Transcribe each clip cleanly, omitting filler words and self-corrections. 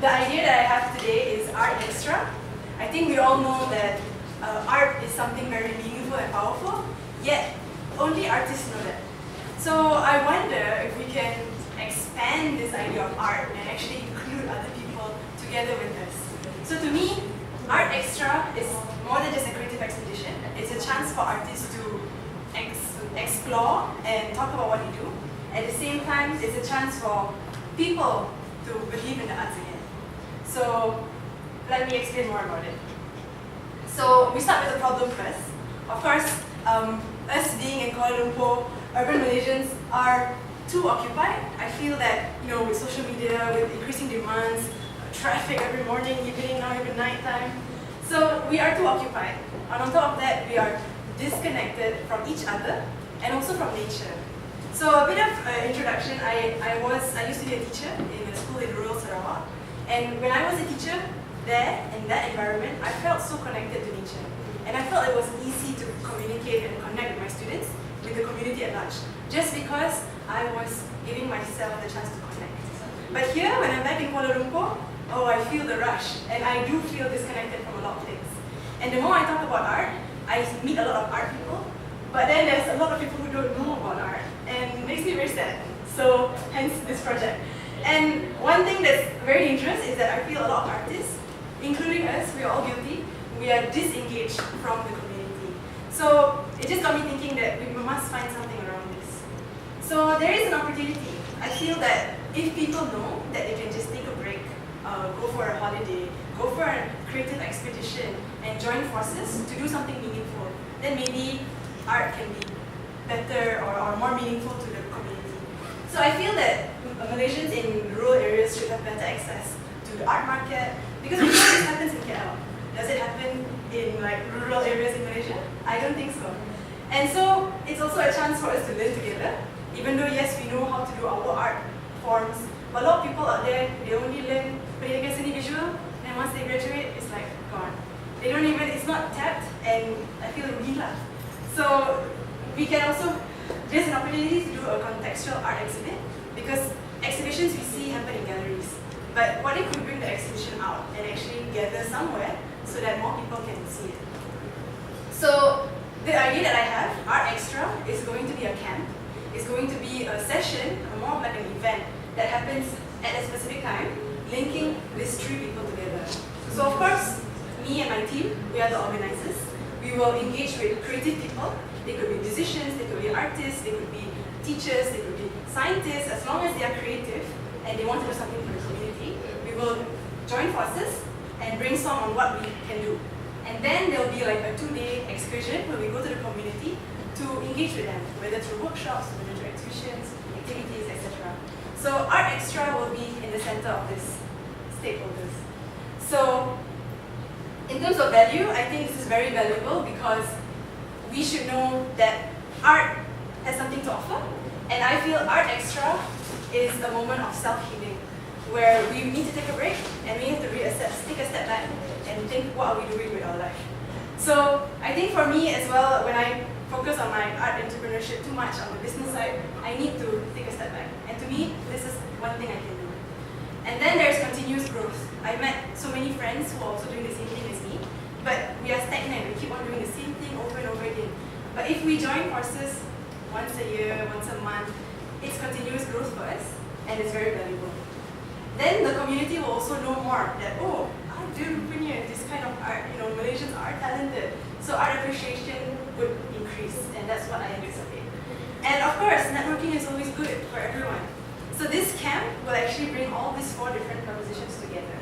the idea that I have today is art extra. I think we all know that art is something very meaningful and powerful, yet only artists know that. So I wonder if we can expand this idea of art and actually include other people together with us. So to me, art extra is more than just a creative expedition. It's a chance for artists to explore and talk about what they do. At the same time, it's a chance for people to believe in the arts again. So let me explain more about it. So we start with the problem first. Of course, us being in Kuala Lumpur, urban Malaysians are too occupied. I feel that, with social media, with increasing demands, traffic every morning, evening, now even nighttime. So we are too occupied. And on top of that, we are disconnected from each other and also from nature. So a bit of introduction, I used to be a teacher in a school in rural Sarawak. And when I was a teacher there, in that environment, I felt so connected to nature. And I felt it was easy to communicate and connect with my students, with the community at large, just because I was giving myself the chance to connect. But here, when I'm back in Kuala Lumpur, I feel the rush, and I do feel disconnected from a lot of things. And the more I talk about art, I meet a lot of art people, but then there's a lot of people who don't know about art, and it makes me very sad. So, hence this project. And one thing that's very dangerous is that I feel a lot of artists, including us, we are all guilty, we are disengaged from the community. So, it just got me thinking that we must find something around this. So, there is an opportunity. I feel that if people know that they can just take a break, go for a holiday, go for a creative expedition, and join forces to do something meaningful, then maybe art can be better or more meaningful to the community. So I feel that Malaysians in rural areas should have better access to the art market, because we know this happens in KL. Does it happen in rural areas in Malaysia? I don't think so. And so it's also a chance for us to learn together, even though yes, we know how to do our art forms, but a lot of people out there, they only learn pendidikan seni visual, and once they graduate, it's gone. They don't even, it's not tapped, and I feel really love. So we can also, there's an opportunity to do a contextual art exhibit, because exhibitions we see happen in galleries. But what if we bring the exhibition out and actually gather somewhere so that more people can see it? So the idea that I have, Art Extra, is going to be a camp. It's going to be a session, more like an event that happens at a specific time, linking these three people together. So of course, me and my team, we are the organizers. We will engage with creative people. They could be musicians, they could be artists, they could be teachers, they could be scientists. As long as they are creative and they want to do something for the community, we will join forces and brainstorm on what we can do. And then there will be a 2-day excursion where we go to the community to engage with them, whether through workshops, whether through exhibitions, activities, etc. So Art Extra will be in the center of this stakeholders. So in terms of value, I think this is very valuable because we should know that art has something to offer. And I feel Art Extra is a moment of self-healing, where we need to take a break and we have to reassess, take a step back and think, what are we doing with our life? So I think for me as well, when I focus on my art entrepreneurship too much on the business side, I need to take a step back. And to me, this is one thing I can do. And then there's continuous growth. I met so many friends who are also doing the same thing as me, but we are stagnant. We keep on doing the same thing over and over again. But if we join forces once a year, once a month, it's continuous growth for us, and it's very valuable. Then the community will also know more that, oh, I do brilliant, this kind of art, Malaysians are talented. So art appreciation would increase, and that's what I anticipate. And of course, networking is always good for everyone. So this camp will actually bring all these 4 different propositions together.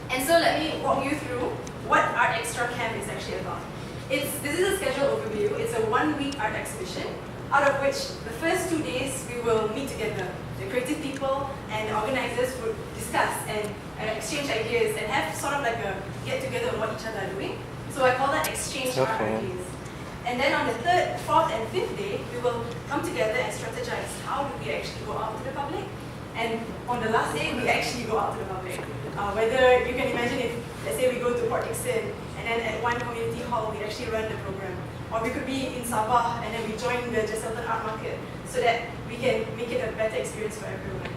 And so let me walk you through what Art Extra Camp is actually about. This is a schedule overview. It's a 1-week art exhibition, out of which the first 2 days we will meet together. The creative people and the organizers would discuss and exchange ideas and have sort of like a get-together of what each other are doing. So I call that exchange art ideas. And then on the 3rd, 4th, and 5th day, we will come together and strategize. How do we actually go out to the public? And on the last day, we actually go out to the public. Whether you can imagine if, let's say we go to Port Dickson, and then at one community hall, we actually run the program. Or we could be in Sabah, and then we join the Jesselton Art Market, so that we can make it a better experience for everyone.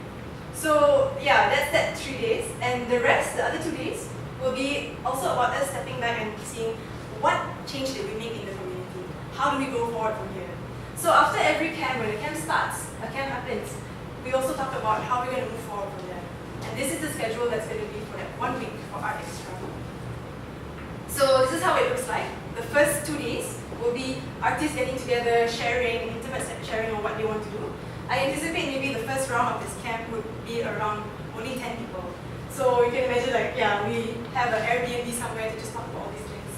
So yeah, that's that 3 days. And the rest, the other 2 days, will be also about us stepping back and seeing what change did we make in the community? How do we go forward from here? So after every camp, when the camp starts, a camp happens, we also talk about how we're going to move forward from there. And this is the schedule that's going to be for that 1 week for Art Extra. So this is how it looks like. The first 2 days will be artists getting together, sharing, intimate sharing on what they want to do. I anticipate maybe the first round of this camp would be around only 10 people. So you can imagine like, yeah, we have an Airbnb somewhere to just talk about all these things.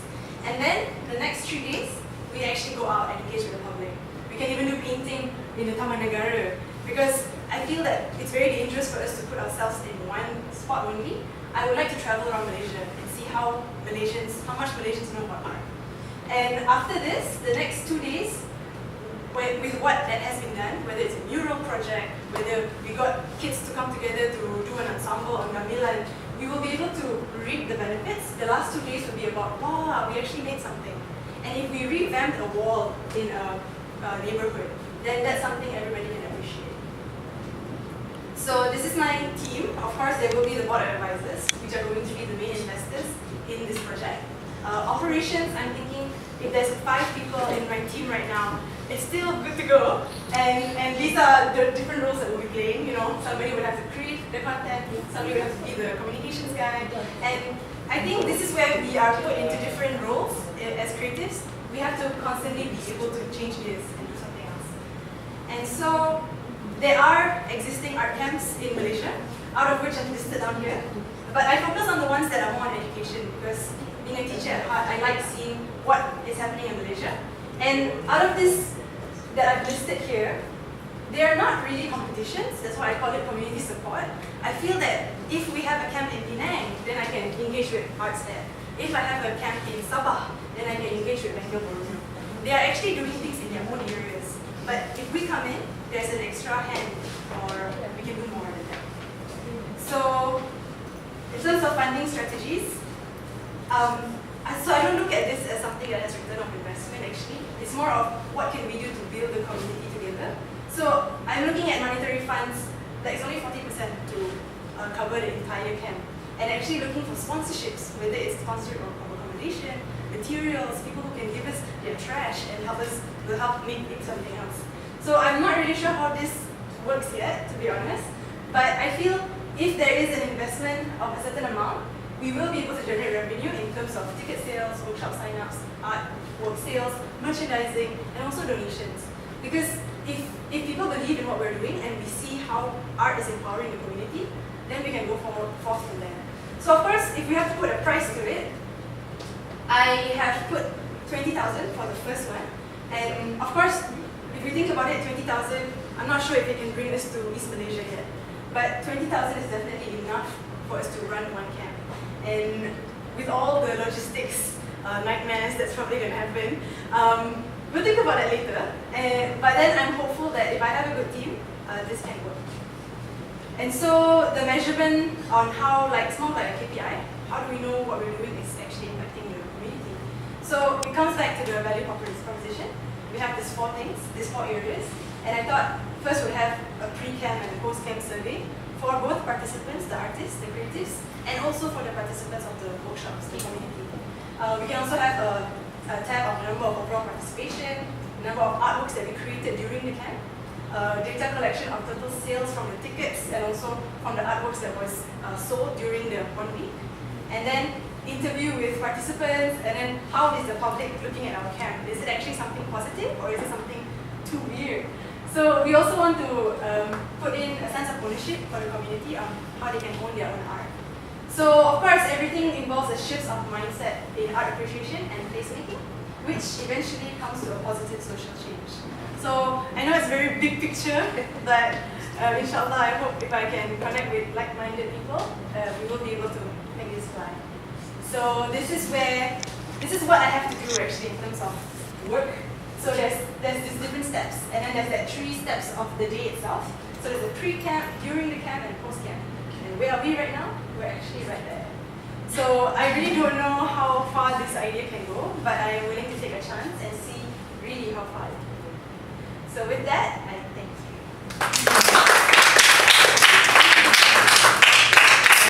And then the next 3 days, we actually go out and engage with the public. We can even do painting in the Taman Negara, because I feel that it's very dangerous for us to put ourselves in one spot only. I would like to travel around Malaysia and see how much Malaysians know about art. And after this, the next 2 days, with what that has been done, whether it's a mural project, whether we got kids to come together to do an ensemble on gamelan, we will be able to reap the benefits. The last 2 days will be about, wow, we actually made something. And if we revamped a wall in a neighborhood, then that's something everybody can appreciate. So this is my team. Of course, there will be the board of advisors, which are going to be the main investors in this project. Operations, I'm thinking if there's 5 people in my team right now, it's still good to go. And these are the different roles that we'll be playing. You know, somebody would have to create the content, somebody would have to be the communications guy. And I think this is where we are put into different roles as creatives. We have to constantly be able to change this and do something else. And so there are existing art camps in Malaysia, out of which I've listed down here. But I focus on the ones that are more on education, because being a teacher at heart, I like seeing what is happening in Malaysia. And out of this that I've listed here, they are not really competitions. That's why I call it community support. I feel that if we have a camp in Penang, then I can engage with arts there. If I have a camp in Sabah, then I can engage with Bengkel Borneo. They are actually doing things in their own areas. But if we come in, there's an extra hand, or we can do more than that. So, in terms of funding strategies, so I don't look at this as something that has return of investment actually. It's more of what can we do to build the community together. So I'm looking at monetary funds that is only 40% to cover the entire camp. And actually looking for sponsorships, whether it's sponsorship of accommodation, materials, people who can give us their trash and help make it something else. So I'm not really sure how this works yet, to be honest. But I feel if there is an investment of a certain amount, we will be able to generate revenue in terms of ticket sales, workshop sign-ups, artwork sales, merchandising, and also donations. Because if people believe in what we're doing and we see how art is empowering the community, then we can go forth from there. So of course, if we have to put a price to it, I have put 20,000 for the first one. And of course, if you think about it, 20,000, I'm not sure if we can bring this to East Malaysia yet. But 20,000 is definitely enough for us to run one camp. And with all the logistics nightmares that's probably going to happen, we'll think about it later. But then I'm hopeful that if I have a good team, this can work. And so the measurement on how, it's more like a KPI, how do we know what we're doing is actually impacting the community? So it comes back to the value proposition. We have these 4 things, these 4 areas. And I thought first we'd have a pre-camp and a post-camp survey for both participants, the artists, the creatives, and also for the participants of the workshops, the community. We can also have a tab of number of overall participation, number of artworks that we created during the camp, data collection of total sales from the tickets and also from the artworks that was sold during the 1 week, and then interview with participants, and then how is the public looking at our camp? Is it actually something positive or is it something too weird? So we also want to put in a sense of ownership for the community on how they can own their own art. So of course, everything involves a shift of mindset in art appreciation and placemaking, which eventually comes to a positive social change. So I know it's a very big picture, but inshallah, I hope if I can connect with like-minded people, we will be able to make this fly. So this is what I have to do actually in terms of work. So there's these different steps, and then there's that 3 steps of the day itself. So there's a pre-camp, during the camp, and post-camp. And where are we right now? We're actually right there. So I really don't know how far this idea can go, but I am willing to take a chance and see really how far it can go. So with that, I thank you.